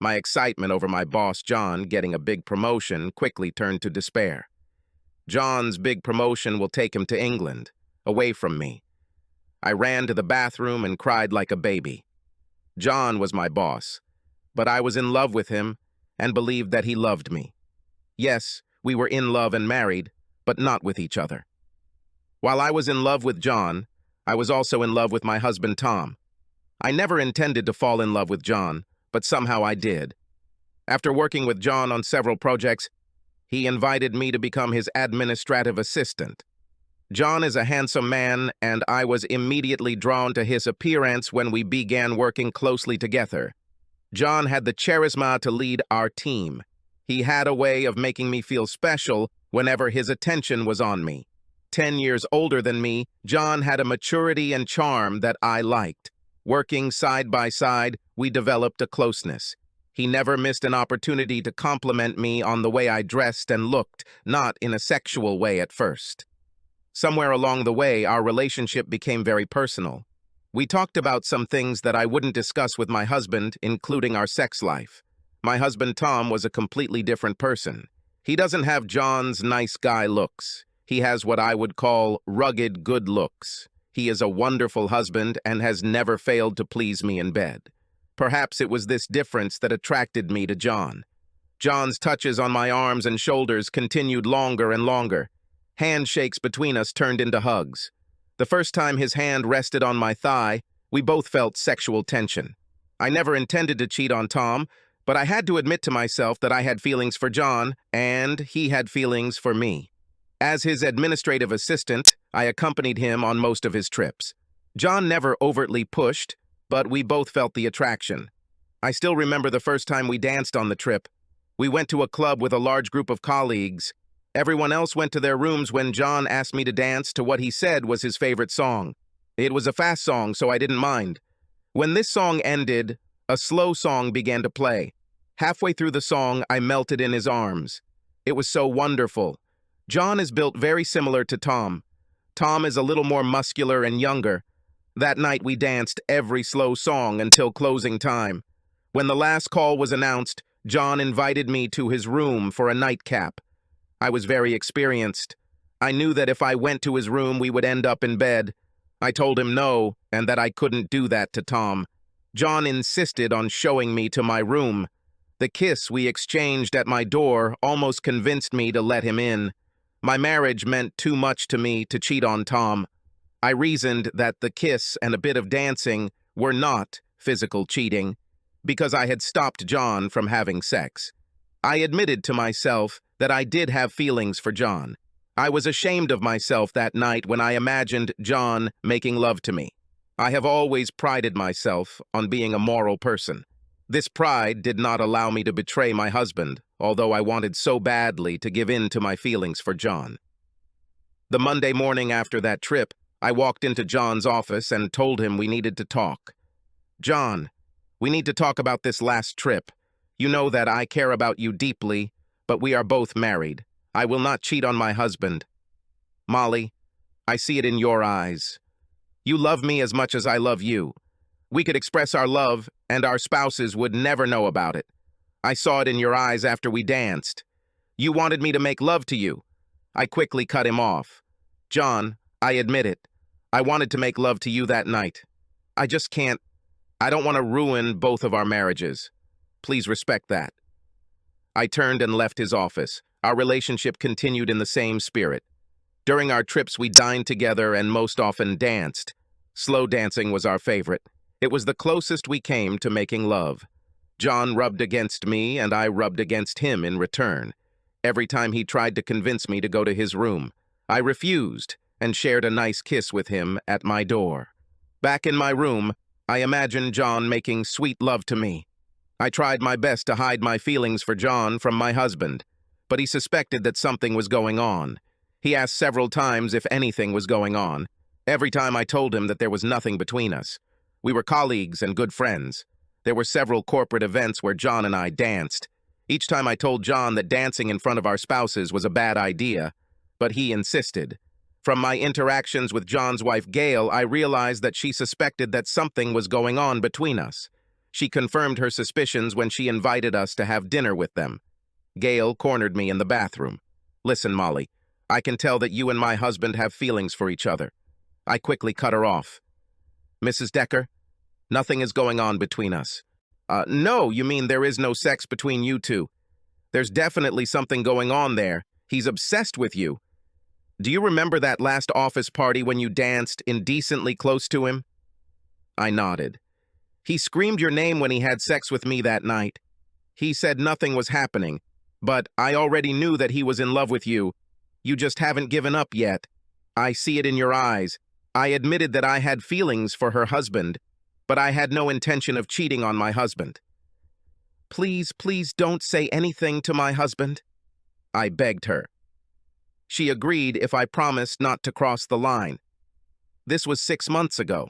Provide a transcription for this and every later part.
My excitement over my boss, John, getting a big promotion quickly turned to despair. John's big promotion will take him to England, away from me. I ran to the bathroom and cried like a baby. John was my boss, but I was in love with him and believed that he loved me. Yes, we were in love and married, but not with each other. While I was in love with John, I was also in love with my husband, Tom. I never intended to fall in love with John, but somehow I did. After working with John on several projects, he invited me to become his administrative assistant. John is a handsome man, and I was immediately drawn to his appearance when we began working closely together. John had the charisma to lead our team. He had a way of making me feel special whenever his attention was on me. 10 years older than me, John had a maturity and charm that I liked. Working side by side, we developed a closeness. He never missed an opportunity to compliment me on the way I dressed and looked, not in a sexual way at first. Somewhere along the way, our relationship became very personal. We talked about some things that I wouldn't discuss with my husband, including our sex life. My husband Tom was a completely different person. He doesn't have John's nice guy looks. He has what I would call rugged good looks. He is a wonderful husband and has never failed to please me in bed. Perhaps it was this difference that attracted me to John. John's touches on my arms and shoulders continued longer and longer. Handshakes between us turned into hugs. The first time his hand rested on my thigh, we both felt sexual tension. I never intended to cheat on Tom, but I had to admit to myself that I had feelings for John, and he had feelings for me. As his administrative assistant, I accompanied him on most of his trips. John never overtly pushed, but we both felt the attraction. I still remember the first time we danced on the trip. We went to a club with a large group of colleagues. Everyone else went to their rooms when John asked me to dance to what he said was his favorite song. It was a fast song, so I didn't mind. When this song ended, a slow song began to play. Halfway through the song, I melted in his arms. It was so wonderful. John is built very similar to Tom. Tom is a little more muscular and younger. That night we danced every slow song until closing time. When the last call was announced, John invited me to his room for a nightcap. I was very experienced. I knew that if I went to his room, we would end up in bed. I told him no, and that I couldn't do that to Tom. John insisted on showing me to my room. The kiss we exchanged at my door almost convinced me to let him in. My marriage meant too much to me to cheat on Tom. I reasoned that the kiss and a bit of dancing were not physical cheating, because I had stopped John from having sex. I admitted to myself that I did have feelings for John. I was ashamed of myself that night when I imagined John making love to me. I have always prided myself on being a moral person. This pride did not allow me to betray my husband, although I wanted so badly to give in to my feelings for John. The Monday morning after that trip, I walked into John's office and told him we needed to talk. "John, we need to talk about this last trip. You know that I care about you deeply, but we are both married. I will not cheat on my husband. Molly, I see it in your eyes. You love me as much as I love you. We could express our love, and our spouses would never know about it. I saw it in your eyes after we danced. You wanted me to make love to you." I quickly cut him off. "John, I admit it. I wanted to make love to you that night. I just can't. I don't want to ruin both of our marriages. Please respect that." I turned and left his office. Our relationship continued in the same spirit. During our trips, we dined together and most often danced. Slow dancing was our favorite. It was the closest we came to making love. John rubbed against me, and I rubbed against him in return. Every time he tried to convince me to go to his room, I refused and shared a nice kiss with him at my door. Back in my room, I imagined John making sweet love to me. I tried my best to hide my feelings for John from my husband, but he suspected that something was going on. He asked several times if anything was going on. Every time I told him that there was nothing between us. We were colleagues and good friends. There were several corporate events where John and I danced. Each time I told John that dancing in front of our spouses was a bad idea, but he insisted. From my interactions with John's wife, Gail, I realized that she suspected that something was going on between us. She confirmed her suspicions when she invited us to have dinner with them. Gail cornered me in the bathroom. Listen, Molly, I can tell that you and my husband have feelings for each other. I quickly cut her off. Mrs. Decker, nothing is going on between us. No, you mean there is no sex between you two? There's definitely something going on there. He's obsessed with you. Do you remember that last office party when you danced indecently close to him? I nodded. He screamed your name when he had sex with me that night. He said nothing was happening, but I already knew that he was in love with you. You just haven't given up yet. I see it in your eyes. I admitted that I had feelings for her husband, but I had no intention of cheating on my husband. Please, please don't say anything to my husband, I begged her. She agreed if I promised not to cross the line. This was 6 months ago.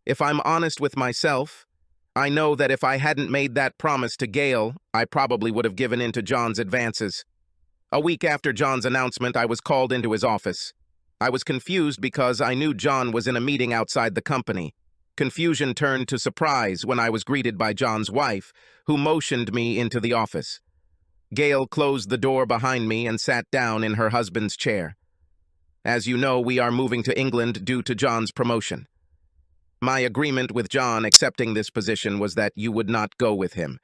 If I'm honest with myself, I know that if I hadn't made that promise to Gail, I probably would have given in to John's advances. A week after John's announcement, I was called into his office. I was confused because I knew John was in a meeting outside the company. Confusion turned to surprise when I was greeted by John's wife, who motioned me into the office. Gail closed the door behind me and sat down in her husband's chair. As you know, we are moving to England due to John's promotion. My agreement with John accepting this position was that you would not go with him.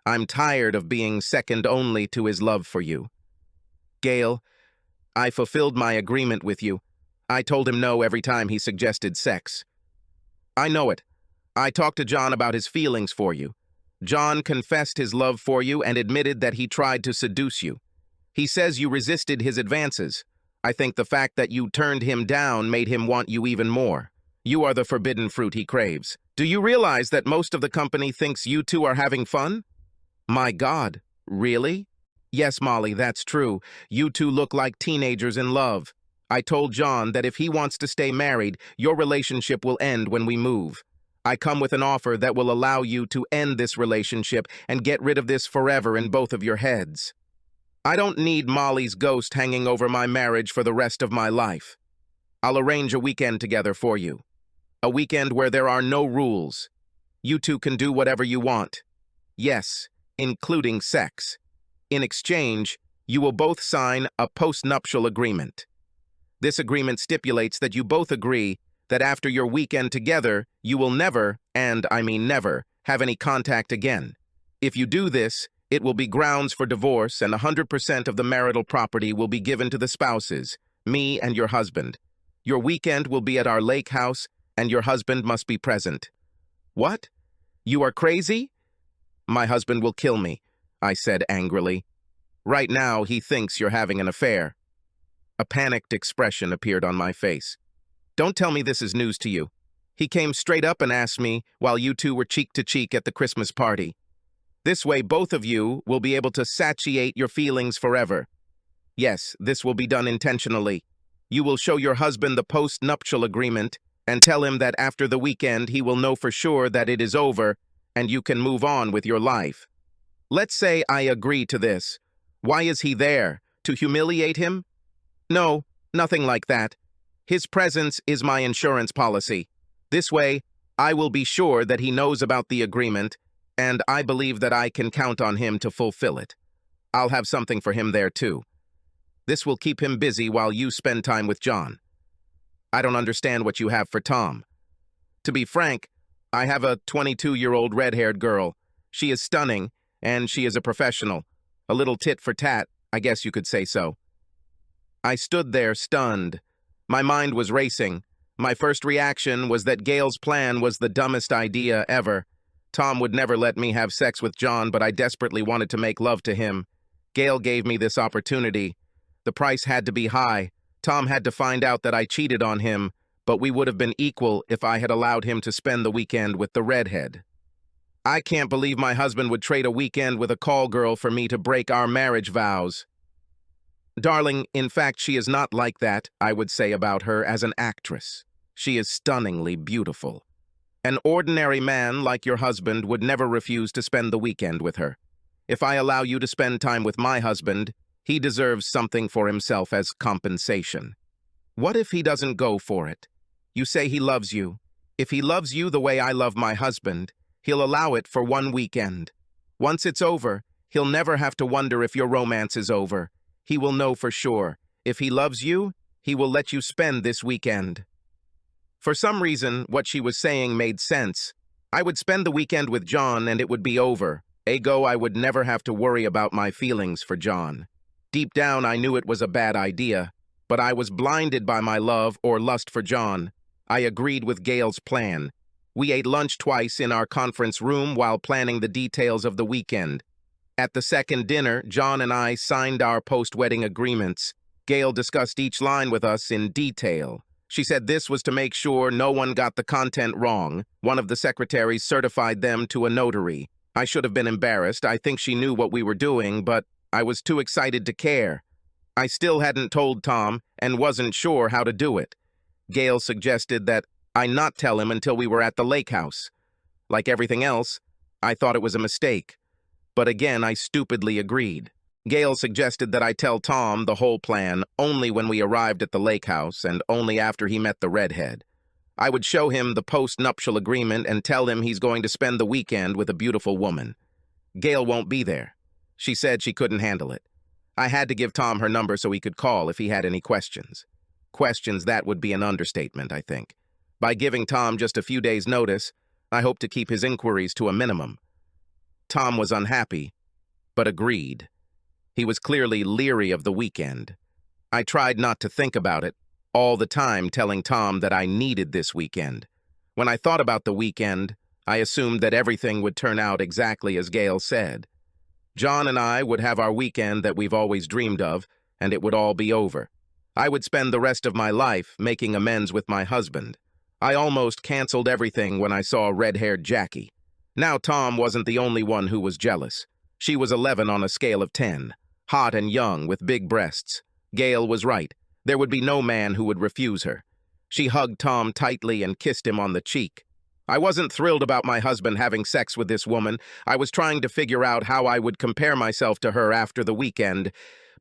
I'm tired of being second only to his love for you. Gail, I fulfilled my agreement with you. I told him no every time he suggested sex. I know it. I talked to John about his feelings for you. John confessed his love for you and admitted that he tried to seduce you. He says you resisted his advances. I think the fact that you turned him down made him want you even more. You are the forbidden fruit he craves. Do you realize that most of the company thinks you two are having fun? My God, really? Yes, Molly, that's true. You two look like teenagers in love. I told John that if he wants to stay married, your relationship will end when we move. I come with an offer that will allow you to end this relationship and get rid of this forever in both of your heads. I don't need Molly's ghost hanging over my marriage for the rest of my life. I'll arrange a weekend together for you. A weekend where there are no rules. You two can do whatever you want. Yes, including sex. In exchange, you will both sign a postnuptial agreement. This agreement stipulates that you both agree that after your weekend together, you will never, and I mean never, have any contact again. If you do this, it will be grounds for divorce and 100% of the marital property will be given to the spouses, me and your husband. Your weekend will be at our lake house and your husband must be present. What? You are crazy? My husband will kill me, I said angrily. Right now, he thinks you're having an affair. A panicked expression appeared on my face. Don't tell me this is news to you. He came straight up and asked me while you two were cheek to cheek at the Christmas party. This way, both of you will be able to satiate your feelings forever. Yes, this will be done intentionally. You will show your husband the post-nuptial agreement and tell him that after the weekend he will know for sure that it is over and you can move on with your life. Let's say I agree to this. Why is he there? To humiliate him? No, nothing like that. His presence is my insurance policy. This way, I will be sure that he knows about the agreement, and I believe that I can count on him to fulfill it. I'll have something for him there, too. This will keep him busy while you spend time with John. I don't understand what you have for Tom. To be frank, I have a 22-year-old red-haired girl. She is stunning, and she is a professional. A little tit for tat, I guess you could say so. I stood there stunned. My mind was racing. My first reaction was that Gail's plan was the dumbest idea ever. Tom would never let me have sex with John, but I desperately wanted to make love to him. Gail gave me this opportunity. The price had to be high. Tom had to find out that I cheated on him, but we would have been equal if I had allowed him to spend the weekend with the redhead. I can't believe my husband would trade a weekend with a call girl for me to break our marriage vows. Darling, in fact, she is not like that, I would say about her as an actress. She is stunningly beautiful. An ordinary man like your husband would never refuse to spend the weekend with her. If I allow you to spend time with my husband, he deserves something for himself as compensation. What if he doesn't go for it? You say he loves you. If he loves you the way I love my husband, He'll allow it for one weekend. Once it's over, he'll never have to wonder if your romance is over. He will know for sure. If he loves you, he will let you spend this weekend." For some reason, what she was saying made sense. I would spend the weekend with John and it would be over. Ergo, I would never have to worry about my feelings for John. Deep down, I knew it was a bad idea, but I was blinded by my love or lust for John. I agreed with Gail's plan. We ate lunch twice in our conference room while planning the details of the weekend. At the second dinner, John and I signed our post-wedding agreements. Gail discussed each line with us in detail. She said this was to make sure no one got the content wrong. One of the secretaries certified them to a notary. I should have been embarrassed. I think she knew what we were doing, but I was too excited to care. I still hadn't told Tom and wasn't sure how to do it. Gail suggested that I not tell him until we were at the lake house. Like everything else, I thought it was a mistake. But again, I stupidly agreed. Gail suggested that I tell Tom the whole plan only when we arrived at the lake house and only after he met the redhead. I would show him the post-nuptial agreement and tell him he's going to spend the weekend with a beautiful woman. Gail won't be there. She said she couldn't handle it. I had to give Tom her number so he could call if he had any questions. Questions, that would be an understatement, I think. By giving Tom just a few days' notice, I hoped to keep his inquiries to a minimum. Tom was unhappy, but agreed. He was clearly leery of the weekend. I tried not to think about it, all the time telling Tom that I needed this weekend. When I thought about the weekend, I assumed that everything would turn out exactly as Gail said. John and I would have our weekend that we've always dreamed of, and it would all be over. I would spend the rest of my life making amends with my husband. I almost canceled everything when I saw red-haired Jackie. Now Tom wasn't the only one who was jealous. She was 11 on a scale of 10. Hot and young, with big breasts. Gail was right. There would be no man who would refuse her. She hugged Tom tightly and kissed him on the cheek. I wasn't thrilled about my husband having sex with this woman. I was trying to figure out how I would compare myself to her after the weekend.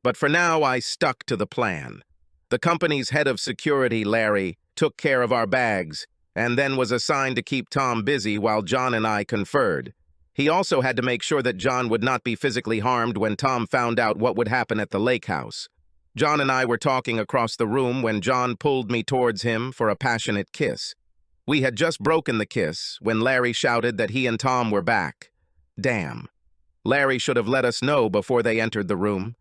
But for now, I stuck to the plan. The company's head of security, Larry, took care of our bags, and then was assigned to keep Tom busy while John and I conferred. He also had to make sure that John would not be physically harmed when Tom found out what would happen at the lake house. John and I were talking across the room when John pulled me towards him for a passionate kiss. We had just broken the kiss when Larry shouted that he and Tom were back. Damn. Larry should have let us know before they entered the room.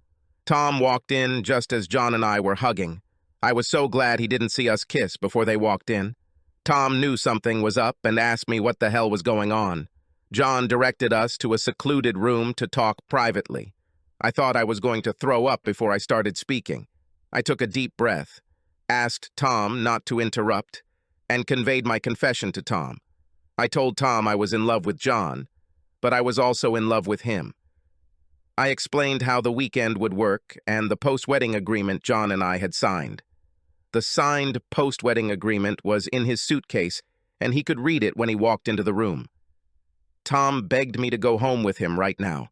Tom walked in just as John and I were hugging. I was so glad he didn't see us kiss before they walked in. Tom knew something was up and asked me what the hell was going on. John directed us to a secluded room to talk privately. I thought I was going to throw up before I started speaking. I took a deep breath, asked Tom not to interrupt, and conveyed my confession to Tom. I told Tom I was in love with John, but I was also in love with him. I explained how the weekend would work and the post-wedding agreement John and I had signed. The signed post-wedding agreement was in his suitcase, and he could read it when he walked into the room. Tom begged me to go home with him right now.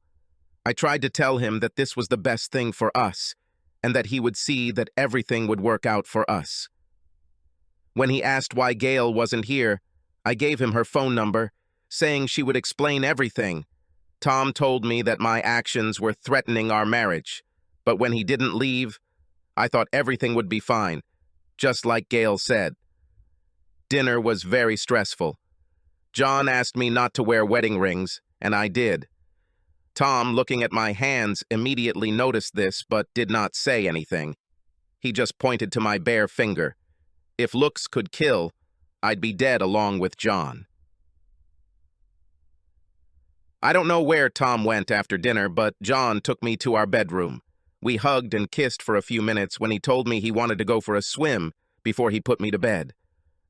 I tried to tell him that this was the best thing for us, and that he would see that everything would work out for us. When he asked why Gail wasn't here, I gave him her phone number, saying she would explain everything. Tom told me that my actions were threatening our marriage, but when he didn't leave, I thought everything would be fine, just like Gail said. Dinner was very stressful. John asked me not to wear wedding rings, and I did. Tom, looking at my hands, immediately noticed this but did not say anything. He just pointed to my bare finger. If looks could kill, I'd be dead along with John. I don't know where Tom went after dinner, but John took me to our bedroom. We hugged and kissed for a few minutes when he told me he wanted to go for a swim before he put me to bed.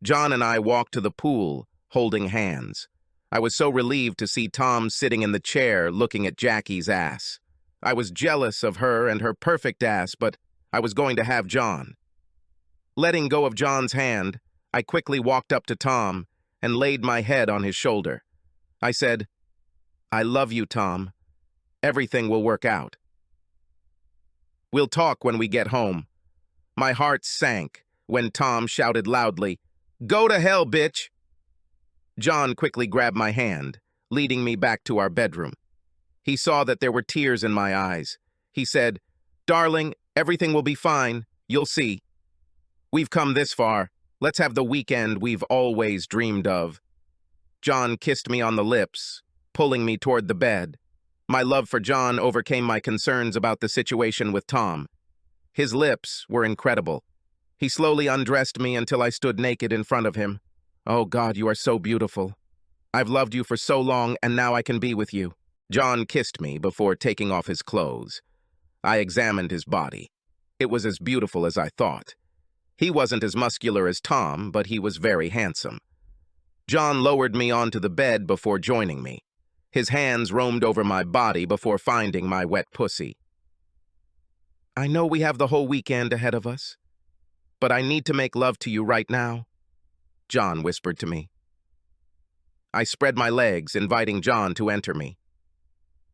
John and I walked to the pool, holding hands. I was so relieved to see Tom sitting in the chair looking at Jackie's ass. I was jealous of her and her perfect ass, but I was going to have John. Letting go of John's hand, I quickly walked up to Tom and laid my head on his shoulder. I said, "I love you, Tom. Everything will work out. We'll talk when we get home." My heart sank when Tom shouted loudly, "Go to hell, bitch!" John quickly grabbed my hand. leading me back to our bedroom. He saw that there were tears in my eyes. He said, "Darling, everything will be fine. You'll see. We've come this far. Let's have the weekend we've always dreamed of." John kissed me on the lips, pulling me toward the bed. My love for John overcame my concerns about the situation with Tom. His lips were incredible. He slowly undressed me until I stood naked in front of him. "Oh God, you are so beautiful. I've loved you for so long, and now I can be with you." John kissed me before taking off his clothes. I examined his body. It was as beautiful as I thought. He wasn't as muscular as Tom, but he was very handsome. John lowered me onto the bed before joining me. His hands roamed over my body before finding my wet pussy. "I know we have the whole weekend ahead of us, but I need to make love to you right now," John whispered to me. I spread my legs, inviting John to enter me.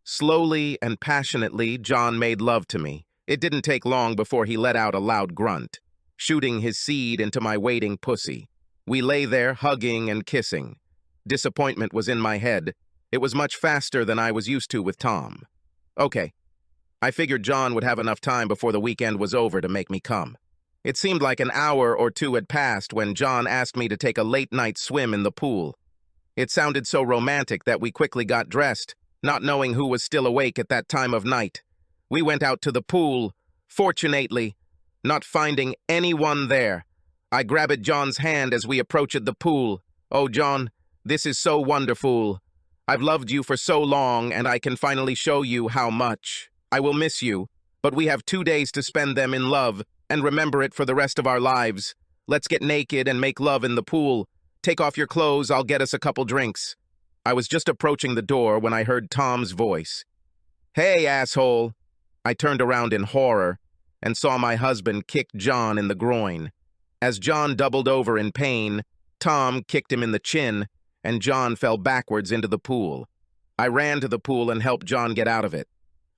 Slowly and passionately, John made love to me. It didn't take long before he let out a loud grunt, shooting his seed into my waiting pussy. We lay there, hugging and kissing. Disappointment was in my head. It was much faster than I was used to with Tom. Okay. I figured John would have enough time before the weekend was over to make me come. It seemed like an hour or two had passed when John asked me to take a late-night swim in the pool. It sounded so romantic that we quickly got dressed, not knowing who was still awake at that time of night. We went out to the pool, fortunately, not finding anyone there. I grabbed John's hand as we approached the pool. "Oh, John, this is so wonderful. I've loved you for so long, and I can finally show you how much. I will miss you, but we have 2 days to spend them in love and remember it for the rest of our lives. Let's get naked and make love in the pool. Take off your clothes, I'll get us a couple drinks." I was just approaching the door when I heard Tom's voice. "Hey, asshole." I turned around in horror and saw my husband kick John in the groin. As John doubled over in pain, Tom kicked him in the chin, and John fell backwards into the pool. I ran to the pool and helped John get out of it.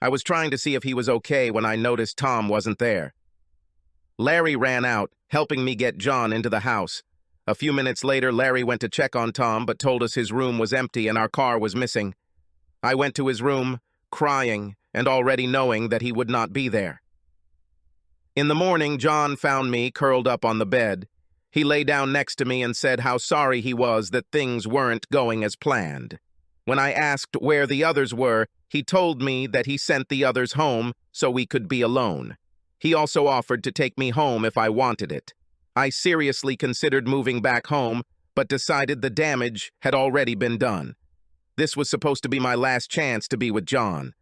I was trying to see if he was okay when I noticed Tom wasn't there. Larry ran out, helping me get John into the house. A few minutes later, Larry went to check on Tom but told us his room was empty and our car was missing. I went to his room, crying and already knowing that he would not be there. In the morning, John found me curled up on the bed. He lay down next to me and said how sorry he was that things weren't going as planned. When I asked where the others were, he told me that he sent the others home so we could be alone. He also offered to take me home if I wanted it. I seriously considered moving back home, but decided the damage had already been done. This was supposed to be my last chance to be with John.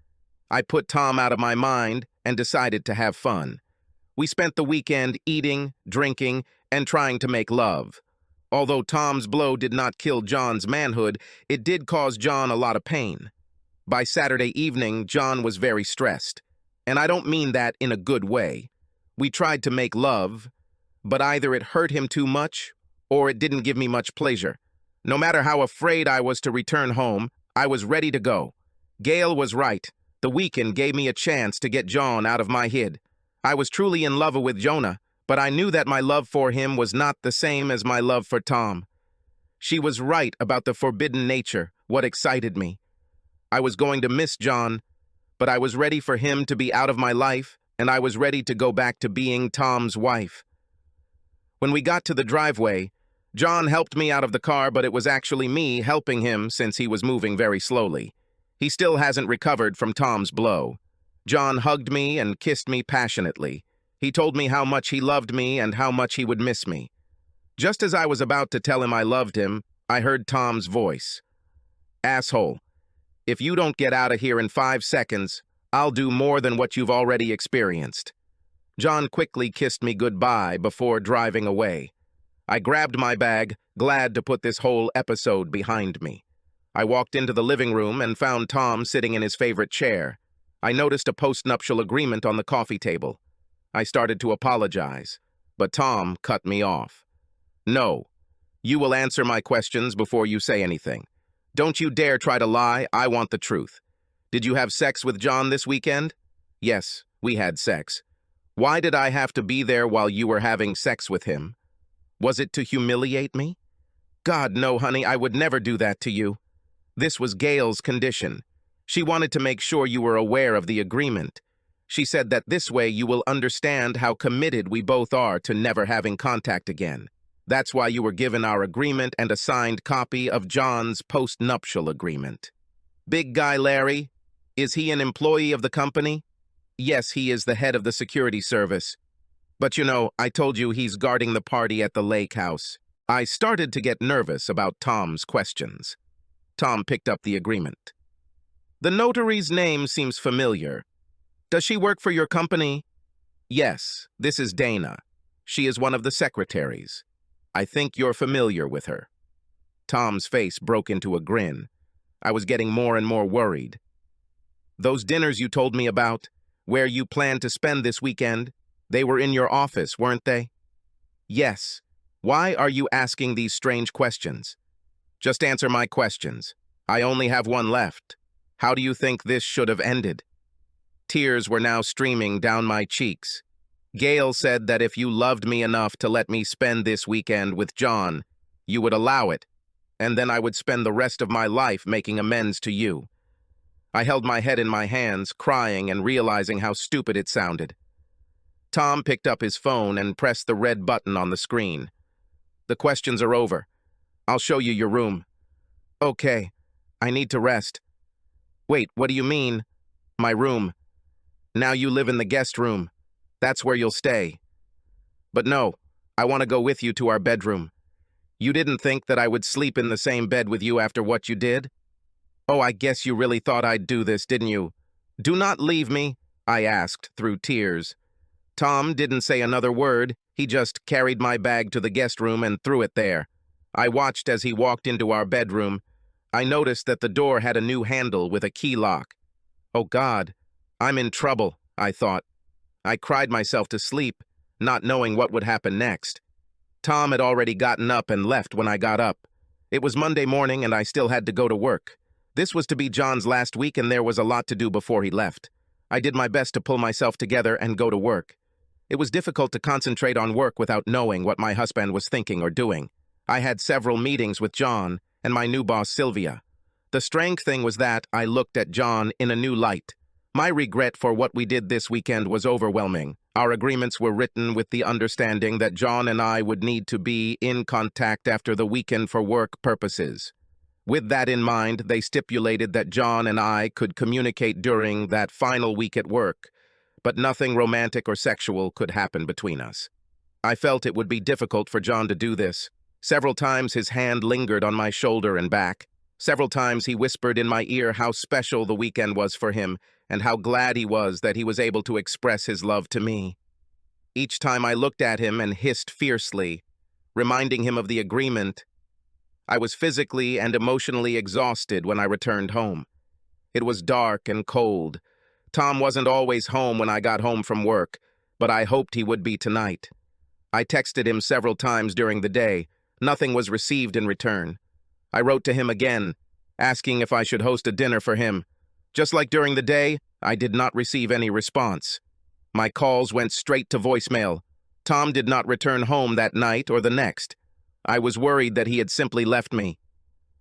I put Tom out of my mind and decided to have fun. We spent the weekend eating, drinking, and trying to make love. Although Tom's blow did not kill John's manhood, it did cause John a lot of pain. By Saturday evening, John was very stressed. And I don't mean that in a good way. We tried to make love, but either it hurt him too much or it didn't give me much pleasure. No matter how afraid I was to return home, I was ready to go. Gail was right. The weekend gave me a chance to get John out of my head. I was truly in love with Jonah, but I knew that my love for him was not the same as my love for Tom. She was right about the forbidden nature, what excited me. I was going to miss John, but I was ready for him to be out of my life, and I was ready to go back to being Tom's wife. When we got to the driveway, John helped me out of the car, but it was actually me helping him since he was moving very slowly. He still hasn't recovered from Tom's blow. John hugged me and kissed me passionately. He told me how much he loved me and how much he would miss me. Just as I was about to tell him I loved him, I heard Tom's voice. "Asshole, if you don't get out of here in 5 seconds, I'll do more than what you've already experienced." John quickly kissed me goodbye before driving away. I grabbed my bag, glad to put this whole episode behind me. I walked into the living room and found Tom sitting in his favorite chair. I noticed a postnuptial agreement on the coffee table. I started to apologize, but Tom cut me off. "No, you will answer my questions before you say anything. Don't you dare try to lie, I want the truth. Did you have sex with John this weekend?" "Yes, we had sex." "Why did I have to be there while you were having sex with him? Was it to humiliate me?" "God, no, honey, I would never do that to you." This was Gail's condition. She wanted to make sure you were aware of the agreement. She said that this way you will understand how committed we both are to never having contact again. That's why you were given our agreement and a signed copy of John's postnuptial agreement. Big guy Larry, is he an employee of the company? Yes, he is the head of the security service. But you know, I told you he's guarding the party at the lake house. I started to get nervous about Tom's questions. Tom picked up the agreement. The notary's name seems familiar. Does she work for your company? Yes, this is Dana. She is one of the secretaries. I think you're familiar with her. Tom's face broke into a grin. I was getting more and more worried. Those dinners you told me about, where you planned to spend this weekend, they were in your office, weren't they? Yes. Why are you asking these strange questions? Just answer my questions. I only have one left. How do you think this should have ended? Tears were now streaming down my cheeks. Gail said that if you loved me enough to let me spend this weekend with John, you would allow it, and then I would spend the rest of my life making amends to you. I held my head in my hands, crying and realizing how stupid it sounded. Tom picked up his phone and pressed the red button on the screen. The questions are over. I'll show you your room. Okay, I need to rest. Wait, what do you mean? My room. Now you live in the guest room. That's where you'll stay. But no, I want to go with you to our bedroom. You didn't think that I would sleep in the same bed with you after what you did? Oh, I guess you really thought I'd do this, didn't you? Do not leave me, I asked through tears. Tom didn't say another word. He just carried my bag to the guest room and threw it there. I watched as he walked into our bedroom. I noticed that the door had a new handle with a key lock. Oh God, I'm in trouble, I thought. I cried myself to sleep, not knowing what would happen next. Tom had already gotten up and left when I got up. It was Monday morning and I still had to go to work. This was to be John's last week and there was a lot to do before he left. I did my best to pull myself together and go to work. It was difficult to concentrate on work without knowing what my husband was thinking or doing. I had several meetings with John and my new boss, Sylvia. The strange thing was that I looked at John in a new light. My regret for what we did this weekend was overwhelming. Our agreements were written with the understanding that John and I would need to be in contact after the weekend for work purposes. With that in mind, they stipulated that John and I could communicate during that final week at work, but nothing romantic or sexual could happen between us. I felt it would be difficult for John to do this. Several times his hand lingered on my shoulder and back. Several times he whispered in my ear how special the weekend was for him and how glad he was that he was able to express his love to me. Each time I looked at him and hissed fiercely, reminding him of the agreement. I was physically and emotionally exhausted when I returned home. It was dark and cold. Tom wasn't always home when I got home from work, but I hoped he would be tonight. I texted him several times during the day. Nothing was received in return. I wrote to him again, asking if I should host a dinner for him. Just like during the day, I did not receive any response. My calls went straight to voicemail. Tom did not return home that night or the next. I was worried that he had simply left me.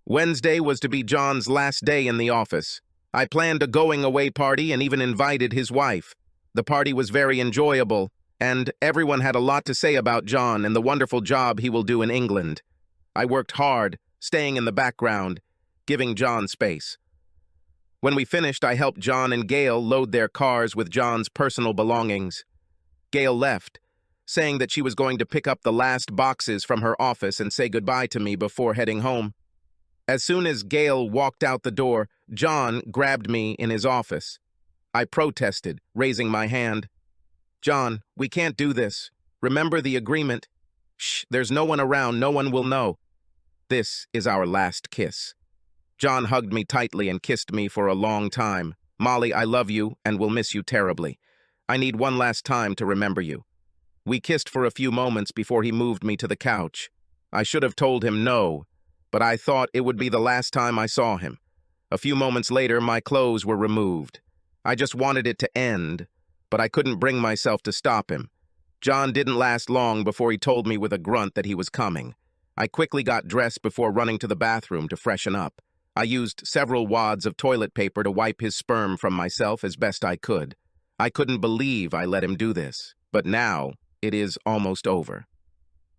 Wednesday was to be John's last day in the office. I planned a going-away party and even invited his wife. The party was very enjoyable, and everyone had a lot to say about John and the wonderful job he will do in England. I worked hard, staying in the background, giving John space. When we finished, I helped John and Gail load their cars with John's personal belongings. Gail left, saying that she was going to pick up the last boxes from her office and say goodbye to me before heading home. As soon as Gail walked out the door, John grabbed me in his office. I protested, raising my hand. John, we can't do this. Remember the agreement. Shh, there's no one around, no one will know. This is our last kiss. John hugged me tightly and kissed me for a long time. Molly, I love you and will miss you terribly. I need one last time to remember you. We kissed for a few moments before he moved me to the couch. I should have told him no, but I thought it would be the last time I saw him. A few moments later, my clothes were removed. I just wanted it to end, but I couldn't bring myself to stop him. John didn't last long before he told me with a grunt that he was coming. I quickly got dressed before running to the bathroom to freshen up. I used several wads of toilet paper to wipe his sperm from myself as best I could. I couldn't believe I let him do this, but now it is almost over.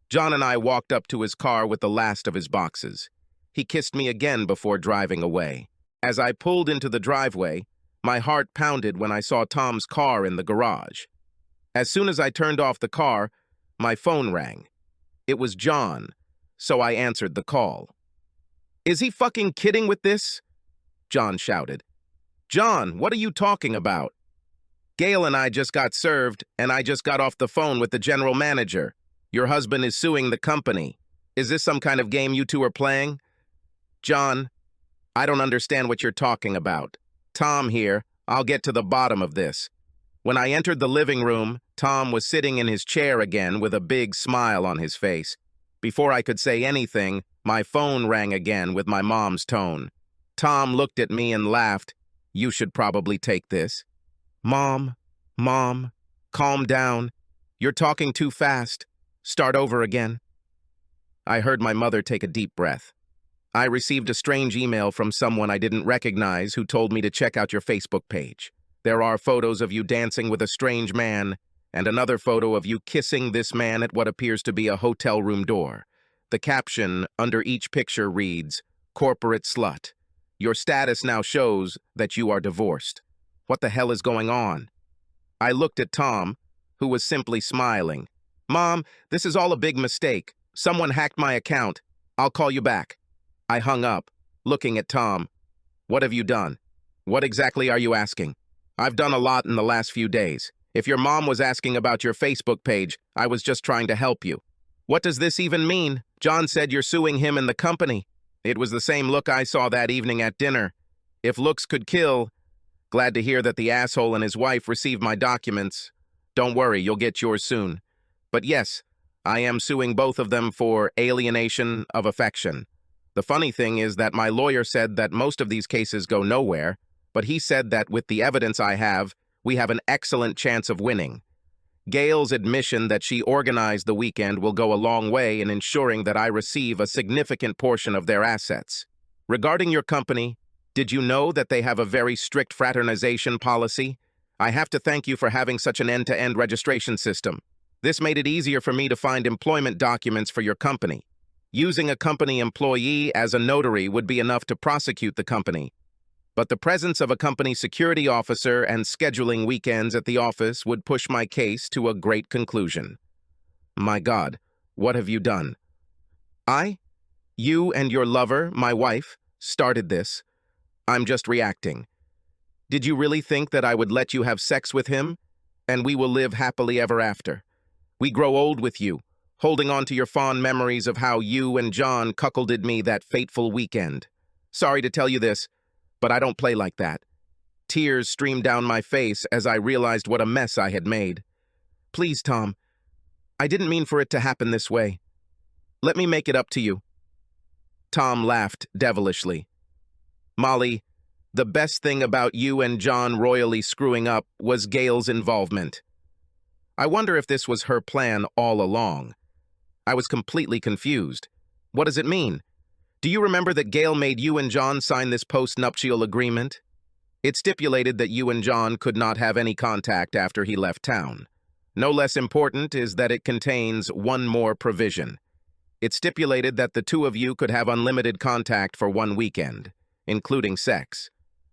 John and I walked up to his car with the last of his boxes. He kissed me again before driving away. As I pulled into the driveway, my heart pounded when I saw Tom's car in the garage. As soon as I turned off the car, my phone rang. It was John, so I answered the call. "Is he fucking kidding with this?" John shouted. "John, what are you talking about? Gail and I just got served, and I just got off the phone with the general manager. Your husband is suing the company. Is this some kind of game you two are playing?" "John, I don't understand what you're talking about. Tom here. I'll get to the bottom of this." When I entered the living room, Tom was sitting in his chair again with a big smile on his face. Before I could say anything, my phone rang again with my mom's tone. Tom looked at me and laughed. "You should probably take this." Mom, calm down. You're talking too fast. Start over again." I heard my mother take a deep breath. "I received a strange email from someone I didn't recognize who told me to check out your Facebook page. There are photos of you dancing with a strange man, and another photo of you kissing this man at what appears to be a hotel room door. The caption under each picture reads, 'Corporate slut.' Your status now shows that you are divorced. What the hell is going on?" I looked at Tom, who was simply smiling. "Mom, this is all a big mistake. Someone hacked my account. I'll call you back." I hung up, looking at Tom. "What have you done? What exactly are you asking?" "I've done a lot in the last few days. If your mom was asking about your Facebook page, I was just trying to help you." "What does this even mean? John said you're suing him and the company." It was the same look I saw that evening at dinner. If looks could kill. Glad to hear that the asshole and his wife received my documents. Don't worry, you'll get yours soon. But yes, I am suing both of them for alienation of affection. The funny thing is that my lawyer said that most of these cases go nowhere, but he said that with the evidence I have, we have an excellent chance of winning. Gail's admission that she organized the weekend will go a long way in ensuring that I receive a significant portion of their assets. Regarding your company, did you know that they have a very strict fraternization policy? I have to thank you for having such an end-to-end registration system. This made it easier for me to find employment documents for your company. Using a company employee as a notary would be enough to prosecute the company. But the presence of a company security officer and scheduling weekends at the office would push my case to a great conclusion. My God, what have you done? You and your lover, my wife, started this. I'm just reacting. Did you really think that I would let you have sex with him? And we will live happily ever after. We grow old with you, holding on to your fond memories of how you and John cuckolded me that fateful weekend. Sorry to tell you this, but I don't play like that. Tears streamed down my face as I realized what a mess I had made. Please, Tom, I didn't mean for it to happen this way. Let me make it up to you. Tom laughed devilishly. Molly, the best thing about you and John royally screwing up was Gail's involvement. I wonder if this was her plan all along. I was completely confused. What does it mean? Do you remember that Gail made you and John sign this postnuptial agreement? It stipulated that you and John could not have any contact after he left town. No less important is that it contains one more provision. It stipulated that the two of you could have unlimited contact for one weekend, including sex.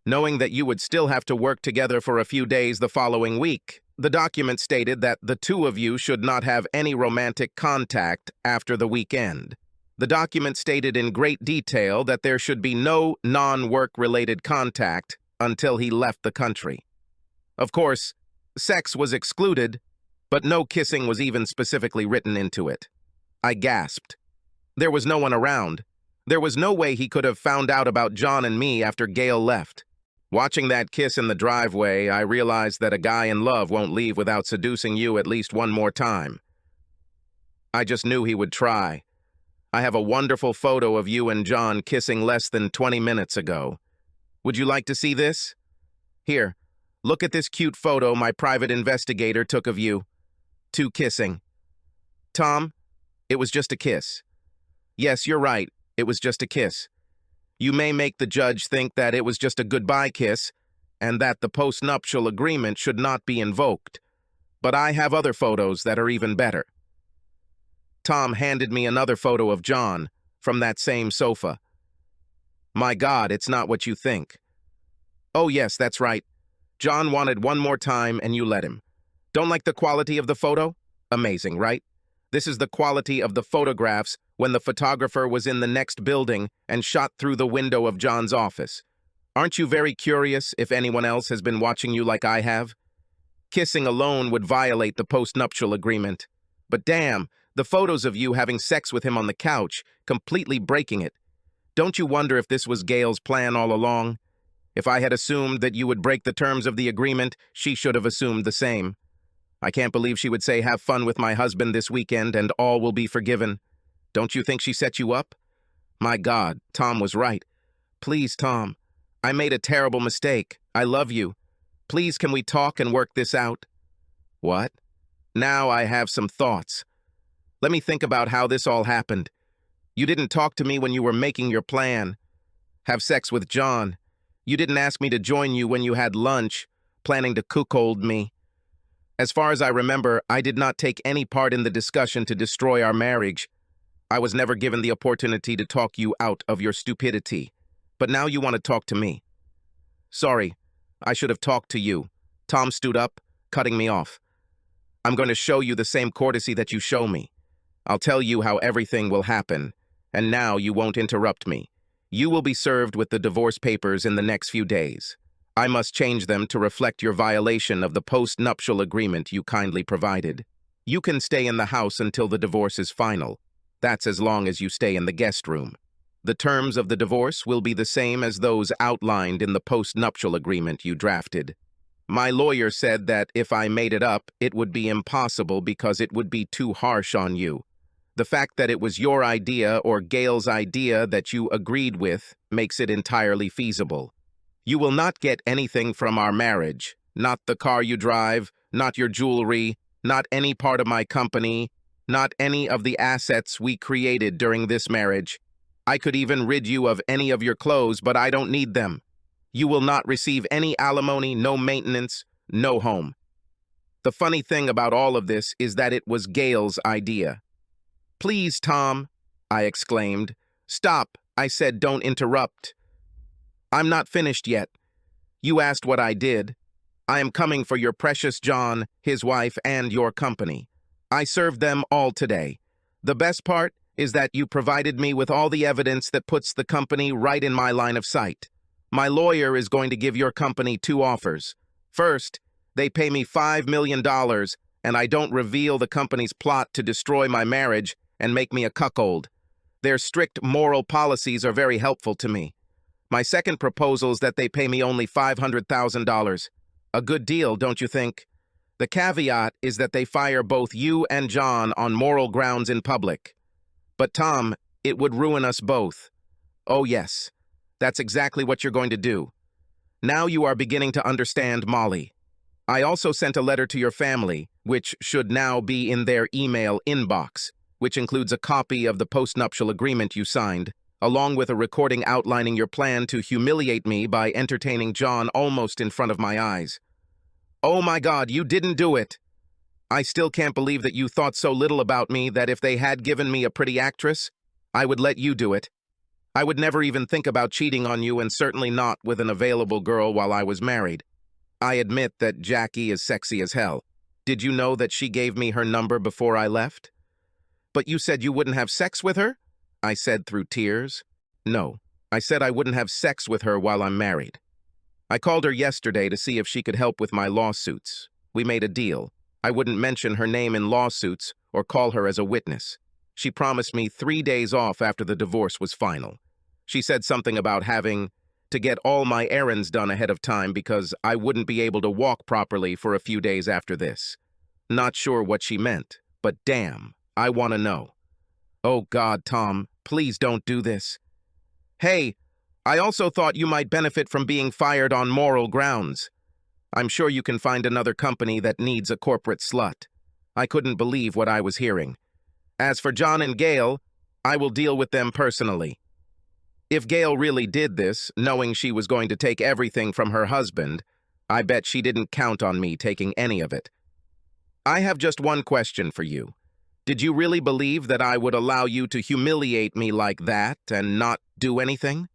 Knowing that you would still have to work together for a few days the following week, the document stated that the two of you should not have any romantic contact after the weekend. The document stated in great detail that there should be no non-work-related contact until he left the country. Of course, sex was excluded, but no kissing was even specifically written into it. I gasped. There was no one around. There was no way he could have found out about John and me after Gail left. Watching that kiss in the driveway, I realized that a guy in love won't leave without seducing you at least one more time. I just knew he would try. I have a wonderful photo of you and John kissing less than 20 minutes ago. Would you like to see this? Here, look at this cute photo my private investigator took of you. Two kissing. Tom, it was just a kiss. Yes, you're right, it was just a kiss. You may make the judge think that it was just a goodbye kiss and that the postnuptial agreement should not be invoked. But I have other photos that are even better. Tom handed me another photo of John from that same sofa. My God, it's not what you think. Oh yes, that's right. John wanted one more time and you let him. Don't like the quality of the photo? Amazing, right? This is the quality of the photographs when the photographer was in the next building and shot through the window of John's office. Aren't you very curious if anyone else has been watching you like I have? Kissing alone would violate the postnuptial agreement. But damn, the photos of you having sex with him on the couch, completely breaking it. Don't you wonder if this was Gail's plan all along? If I had assumed that you would break the terms of the agreement, she should have assumed the same. I can't believe she would say, have fun with my husband this weekend and all will be forgiven. Don't you think she set you up? My God, Tom was right. Please, Tom, I made a terrible mistake. I love you. Please, can we talk and work this out? What? Now I have some thoughts. Let me think about how this all happened. You didn't talk to me when you were making your plan. Have sex with John. You didn't ask me to join you when you had lunch, planning to cuckold me. As far as I remember, I did not take any part in the discussion to destroy our marriage. I was never given the opportunity to talk you out of your stupidity. But now you want to talk to me. Sorry, I should have talked to you. Tom stood up, cutting me off. I'm going to show you the same courtesy that you show me. I'll tell you how everything will happen, and now you won't interrupt me. You will be served with the divorce papers in the next few days. I must change them to reflect your violation of the postnuptial agreement you kindly provided. You can stay in the house until the divorce is final. That's as long as you stay in the guest room. The terms of the divorce will be the same as those outlined in the postnuptial agreement you drafted. My lawyer said that if I made it up, it would be impossible because it would be too harsh on you. The fact that it was your idea or Gail's idea that you agreed with makes it entirely feasible. You will not get anything from our marriage, not the car you drive, not your jewelry, not any part of my company, not any of the assets we created during this marriage. I could even rid you of any of your clothes, but I don't need them. You will not receive any alimony, no maintenance, no home. The funny thing about all of this is that it was Gail's idea. Please, Tom, I exclaimed. Stop, I said, don't interrupt. I'm not finished yet. You asked what I did. I am coming for your precious John, his wife, and your company. I served them all today. The best part is that you provided me with all the evidence that puts the company right in my line of sight. My lawyer is going to give your company 2 offers. First, they pay me $5 million, and I don't reveal the company's plot to destroy my marriage and make me a cuckold. Their strict moral policies are very helpful to me. My second proposal is that they pay me only $500,000. A good deal, don't you think? The caveat is that they fire both you and John on moral grounds in public. But Tom, it would ruin us both. Oh yes, that's exactly what you're going to do. Now you are beginning to understand Molly. I also sent a letter to your family, which should now be in their email inbox, which includes a copy of the postnuptial agreement you signed, along with a recording outlining your plan to humiliate me by entertaining John almost in front of my eyes. Oh my God, you didn't do it! I still can't believe that you thought so little about me that if they had given me a pretty actress, I would let you do it. I would never even think about cheating on you, and certainly not with an available girl while I was married. I admit that Jackie is sexy as hell. Did you know that she gave me her number before I left? But you said you wouldn't have sex with her? I said through tears. No, I said I wouldn't have sex with her while I'm married. I called her yesterday to see if she could help with my lawsuits. We made a deal. I wouldn't mention her name in lawsuits or call her as a witness. She promised me 3 days off after the divorce was final. She said something about having to get all my errands done ahead of time because I wouldn't be able to walk properly for a few days after this. Not sure what she meant, but damn, I want to know. Oh God, Tom, please don't do this. Hey, I also thought you might benefit from being fired on moral grounds. I'm sure you can find another company that needs a corporate slut. I couldn't believe what I was hearing. As for John and Gail, I will deal with them personally. If Gail really did this, knowing she was going to take everything from her husband, I bet she didn't count on me taking any of it. I have just one question for you. Did you really believe that I would allow you to humiliate me like that and not do anything?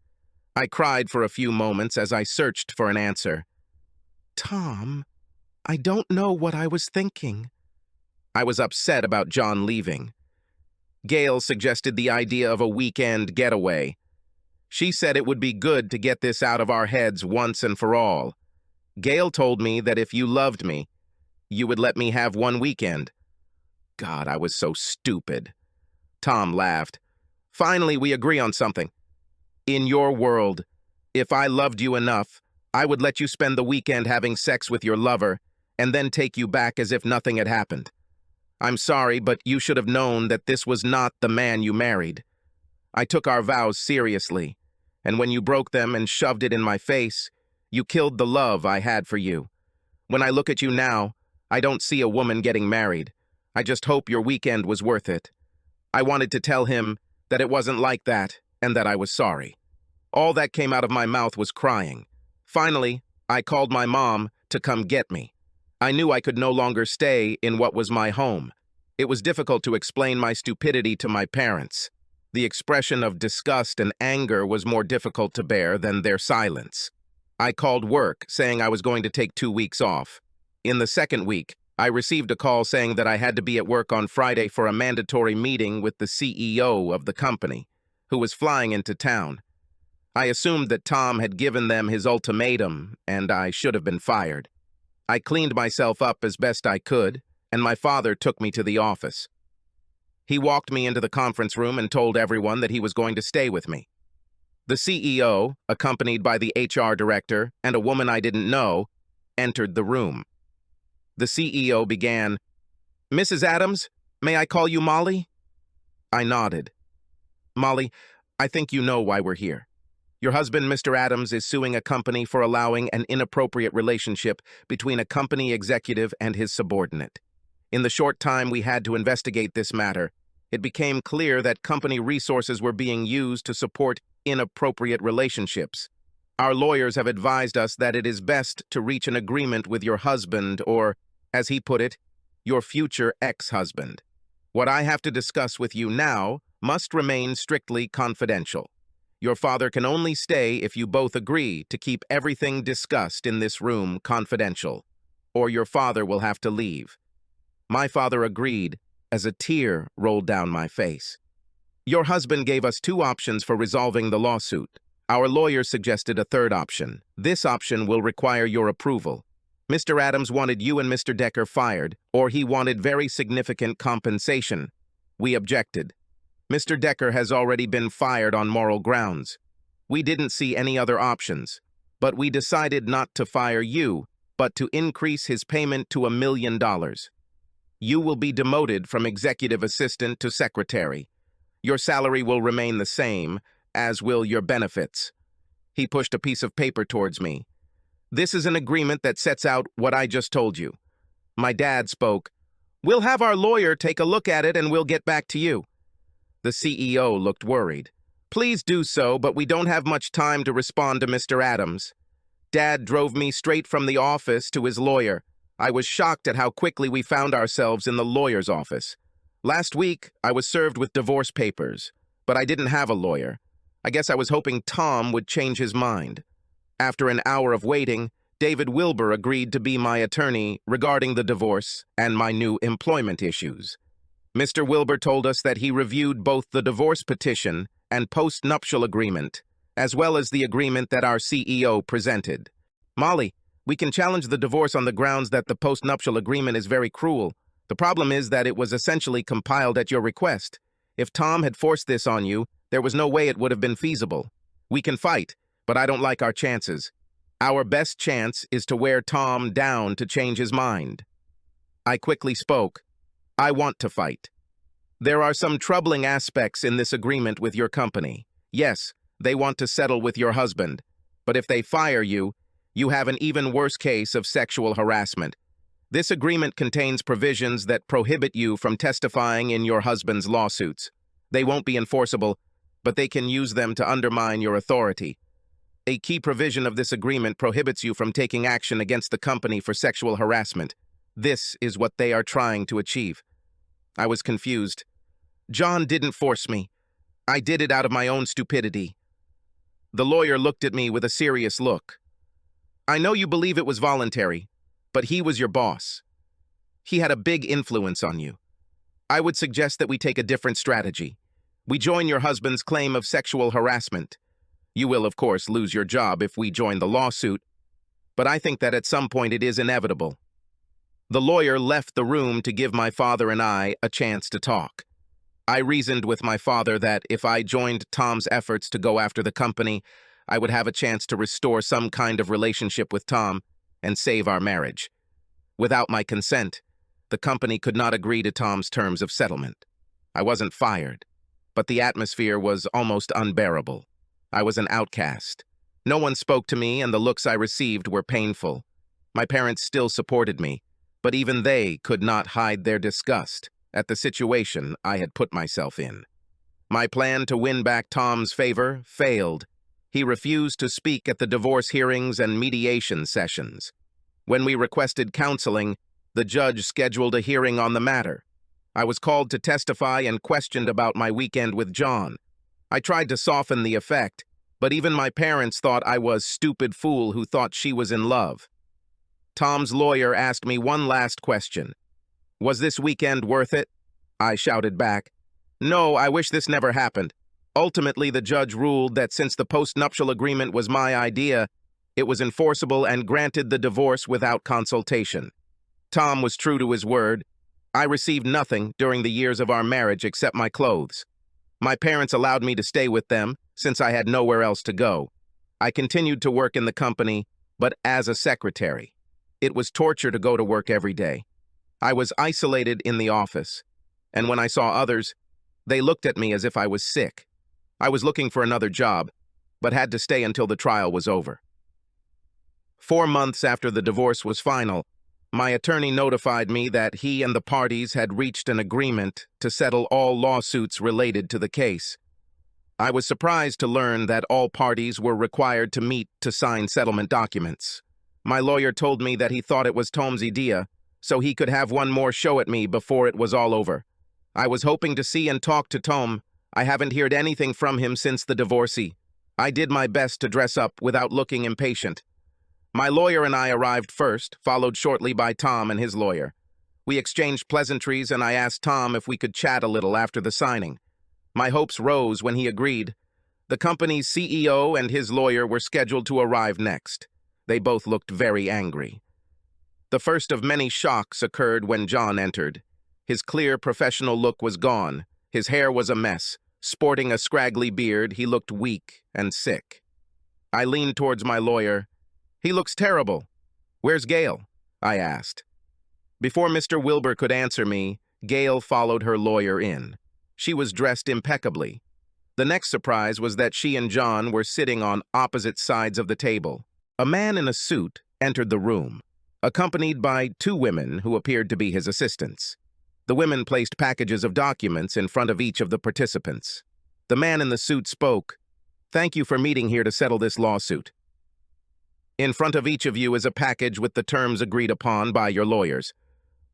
I cried for a few moments as I searched for an answer. Tom, I don't know what I was thinking. I was upset about John leaving. Gail suggested the idea of a weekend getaway. She said it would be good to get this out of our heads once and for all. Gail told me that if you loved me, you would let me have one weekend. God, I was so stupid. Tom laughed. Finally, we agree on something. In your world, if I loved you enough, I would let you spend the weekend having sex with your lover and then take you back as if nothing had happened. I'm sorry, but you should have known that this was not the man you married. I took our vows seriously, and when you broke them and shoved it in my face, you killed the love I had for you. When I look at you now, I don't see a woman getting married. I just hope your weekend was worth it. I wanted to tell him that it wasn't like that and that I was sorry. All that came out of my mouth was crying. Finally, I called my mom to come get me. I knew I could no longer stay in what was my home. It was difficult to explain my stupidity to my parents. The expression of disgust and anger was more difficult to bear than their silence. I called work, saying I was going to take 2 weeks off. In the second week, I received a call saying that I had to be at work on Friday for a mandatory meeting with the CEO of the company, who was flying into town. I assumed that Tom had given them his ultimatum, and I should have been fired. I cleaned myself up as best I could, and my father took me to the office. He walked me into the conference room and told everyone that he was going to stay with me. The CEO, accompanied by the HR director and a woman I didn't know, entered the room. The CEO began, "Mrs. Adams, may I call you Molly?" I nodded. "Molly, I think you know why we're here. Your husband, Mr. Adams, is suing a company for allowing an inappropriate relationship between a company executive and his subordinate. In the short time we had to investigate this matter, it became clear that company resources were being used to support inappropriate relationships. Our lawyers have advised us that it is best to reach an agreement with your husband or, as he put it, your future ex-husband. What I have to discuss with you now must remain strictly confidential. Your father can only stay if you both agree to keep everything discussed in this room confidential, or your father will have to leave." My father agreed as a tear rolled down my face. "Your husband gave us 2 options for resolving the lawsuit. Our lawyers suggested a third option. This option will require your approval. Mr. Adams wanted you and Mr. Decker fired, or he wanted very significant compensation. We objected. Mr. Decker has already been fired on moral grounds. We didn't see any other options, but we decided not to fire you, but to increase his payment to $1 million. You will be demoted from executive assistant to secretary. Your salary will remain the same, as will your benefits." He pushed a piece of paper towards me. "This is an agreement that sets out what I just told you." My dad spoke. "We'll have our lawyer take a look at it and we'll get back to you." The CEO looked worried. "Please do so, but we don't have much time to respond to Mr. Adams." Dad drove me straight from the office to his lawyer. I was shocked at how quickly we found ourselves in the lawyer's office. Last week, I was served with divorce papers, but I didn't have a lawyer. I guess I was hoping Tom would change his mind. After an hour of waiting, David Wilbur agreed to be my attorney regarding the divorce and my new employment issues. Mr. Wilbur told us that he reviewed both the divorce petition and postnuptial agreement, as well as the agreement that our CEO presented. "Molly, we can challenge the divorce on the grounds that the postnuptial agreement is very cruel. The problem is that it was essentially compiled at your request. If Tom had forced this on you, there was no way it would have been feasible. We can fight, but I don't like our chances. Our best chance is to wear Tom down to change his mind." I quickly spoke. "I want to fight. There are some troubling aspects in this agreement with your company. Yes, they want to settle with your husband, but if they fire you, you have an even worse case of sexual harassment. This agreement contains provisions that prohibit you from testifying in your husband's lawsuits. They won't be enforceable, but they can use them to undermine your authority. A key provision of this agreement prohibits you from taking action against the company for sexual harassment. This is what they are trying to achieve." I was confused. "John didn't force me. I did it out of my own stupidity." The lawyer looked at me with a serious look. "I know you believe it was voluntary, but he was your boss. He had a big influence on you. I would suggest that we take a different strategy. We join your husband's claim of sexual harassment. You will, of course, lose your job if we join the lawsuit, but I think that at some point it is inevitable." The lawyer left the room to give my father and I a chance to talk. I reasoned with my father that if I joined Tom's efforts to go after the company, I would have a chance to restore some kind of relationship with Tom and save our marriage. Without my consent, the company could not agree to Tom's terms of settlement. I wasn't fired, but the atmosphere was almost unbearable. I was an outcast. No one spoke to me, and the looks I received were painful. My parents still supported me, but even they could not hide their disgust at the situation I had put myself in. My plan to win back Tom's favor failed. He refused to speak at the divorce hearings and mediation sessions. When we requested counseling, the judge scheduled a hearing on the matter. I was called to testify and questioned about my weekend with John. I tried to soften the effect, but even my parents thought I was stupid fool who thought she was in love. Tom's lawyer asked me one last question. "Was this weekend worth it?" I shouted back, "No, I wish this never happened." Ultimately, the judge ruled that since the postnuptial agreement was my idea, it was enforceable and granted the divorce without consultation. Tom was true to his word. I received nothing during the years of our marriage except my clothes. My parents allowed me to stay with them since I had nowhere else to go. I continued to work in the company, but as a secretary. It was torture to go to work every day. I was isolated in the office, and when I saw others, they looked at me as if I was sick. I was looking for another job, but had to stay until the trial was over. 4 months after the divorce was final, my attorney notified me that he and the parties had reached an agreement to settle all lawsuits related to the case. I was surprised to learn that all parties were required to meet to sign settlement documents. My lawyer told me that he thought it was Tom's idea, so he could have one more show at me before it was all over. I was hoping to see and talk to Tom. I haven't heard anything from him since the divorcee. I did my best to dress up without looking impatient. My lawyer and I arrived first, followed shortly by Tom and his lawyer. We exchanged pleasantries, and I asked Tom if we could chat a little after the signing. My hopes rose when he agreed. The company's CEO and his lawyer were scheduled to arrive next. They both looked very angry. The first of many shocks occurred when John entered. His clear, professional look was gone. His hair was a mess. Sporting a scraggly beard, he looked weak and sick. I leaned towards my lawyer. "He looks terrible. Where's Gail?" I asked. Before Mr. Wilbur could answer me, Gail followed her lawyer in. She was dressed impeccably. The next surprise was that she and John were sitting on opposite sides of the table. A man in a suit entered the room, accompanied by 2 women who appeared to be his assistants. The women placed packages of documents in front of each of the participants. The man in the suit spoke. "Thank you for meeting here to settle this lawsuit. In front of each of you is a package with the terms agreed upon by your lawyers.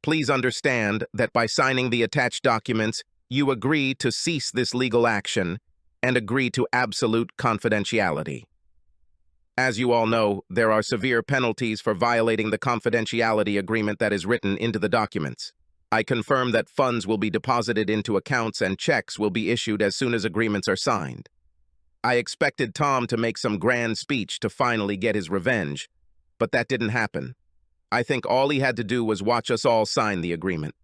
Please understand that by signing the attached documents, you agree to cease this legal action and agree to absolute confidentiality. As you all know, there are severe penalties for violating the confidentiality agreement that is written into the documents. I confirm that funds will be deposited into accounts and checks will be issued as soon as agreements are signed. I expected Tom to make some grand speech to finally get his revenge, but that didn't happen. I think all he had to do was watch us all sign the agreement.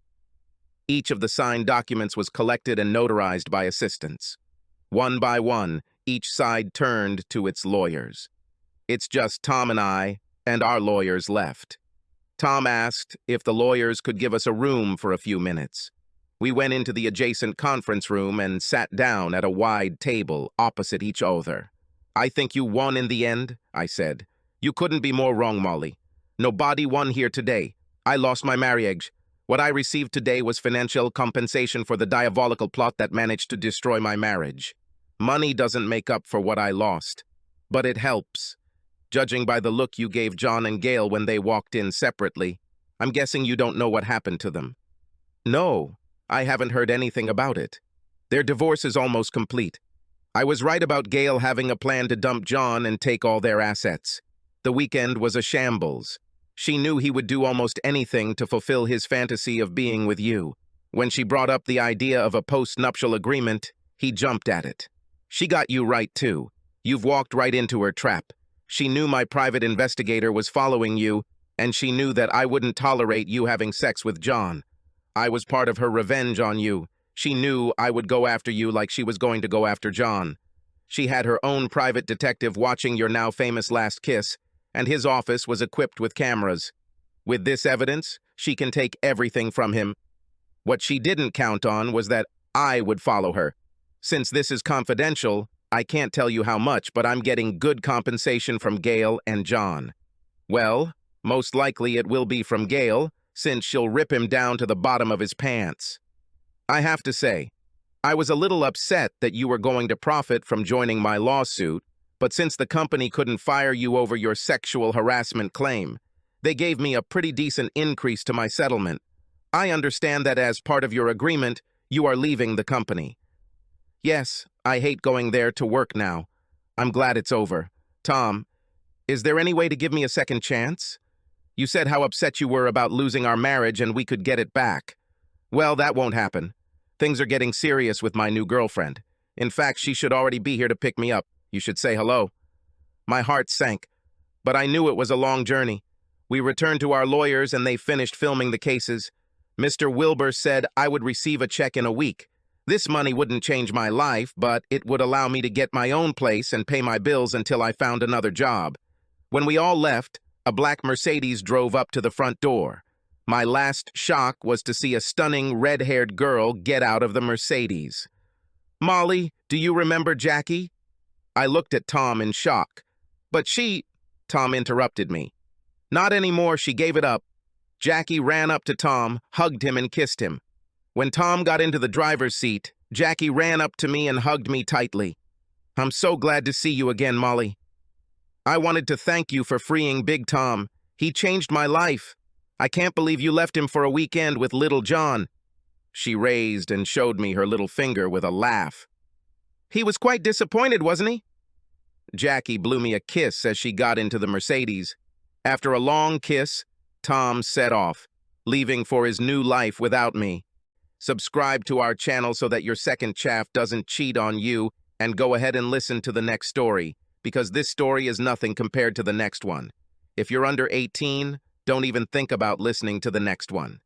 Each of the signed documents was collected and notarized by assistants. One by one, each side turned to its lawyers. It's just Tom and I and our lawyers left. Tom asked if the lawyers could give us a room for a few minutes. We went into the adjacent conference room and sat down at a wide table opposite each other. "I think you won in the end," I said. "You couldn't be more wrong, Molly. Nobody won here today. I lost my marriage. What I received today was financial compensation for the diabolical plot that managed to destroy my marriage." Money doesn't make up for what I lost, but it helps. Judging by the look you gave John and Gail when they walked in separately, I'm guessing you don't know what happened to them. No, I haven't heard anything about it. Their divorce is almost complete. I was right about Gail having a plan to dump John and take all their assets. The weekend was a shambles. She knew he would do almost anything to fulfill his fantasy of being with you. When she brought up the idea of a postnuptial agreement, he jumped at it. She got you right, too. You've walked right into her trap. She knew my private investigator was following you, and she knew that I wouldn't tolerate you having sex with John. I was part of her revenge on you. She knew I would go after you like she was going to go after John. She had her own private detective watching your now famous last kiss, and his office was equipped with cameras. With this evidence, she can take everything from him. What she didn't count on was that I would follow her. Since this is confidential, I can't tell you how much, but I'm getting good compensation from Gail and John. Well, most likely it will be from Gail, since she'll rip him down to the bottom of his pants. I have to say, I was a little upset that you were going to profit from joining my lawsuit, but since the company couldn't fire you over your sexual harassment claim, they gave me a pretty decent increase to my settlement. I understand that as part of your agreement, you are leaving the company. Yes, I hate going there to work now. I'm glad it's over. Tom, is there any way to give me a second chance? You said how upset you were about losing our marriage and we could get it back. Well, that won't happen. Things are getting serious with my new girlfriend. In fact, she should already be here to pick me up. You should say hello. My heart sank, but I knew it was a long journey. We returned to our lawyers and they finished filming the cases. Mr. Wilbur said I would receive a check in a week. This money wouldn't change my life, but it would allow me to get my own place and pay my bills until I found another job. When we all left, a black Mercedes drove up to the front door. My last shock was to see a stunning red-haired girl get out of the Mercedes. Molly, do you remember Jackie? I looked at Tom in shock. But Tom interrupted me. Not anymore, she gave it up. Jackie ran up to Tom, hugged him and kissed him. When Tom got into the driver's seat, Jackie ran up to me and hugged me tightly. I'm so glad to see you again, Molly. I wanted to thank you for freeing Big Tom. He changed my life. I can't believe you left him for a weekend with little John. She raised and showed me her little finger with a laugh. He was quite disappointed, wasn't he? Jackie blew me a kiss as she got into the Mercedes. After a long kiss, Tom set off, leaving for his new life without me. Subscribe to our channel so that your second chaff doesn't cheat on you, and go ahead and listen to the next story, because this story is nothing compared to the next one. If you're under 18, don't even think about listening to the next one.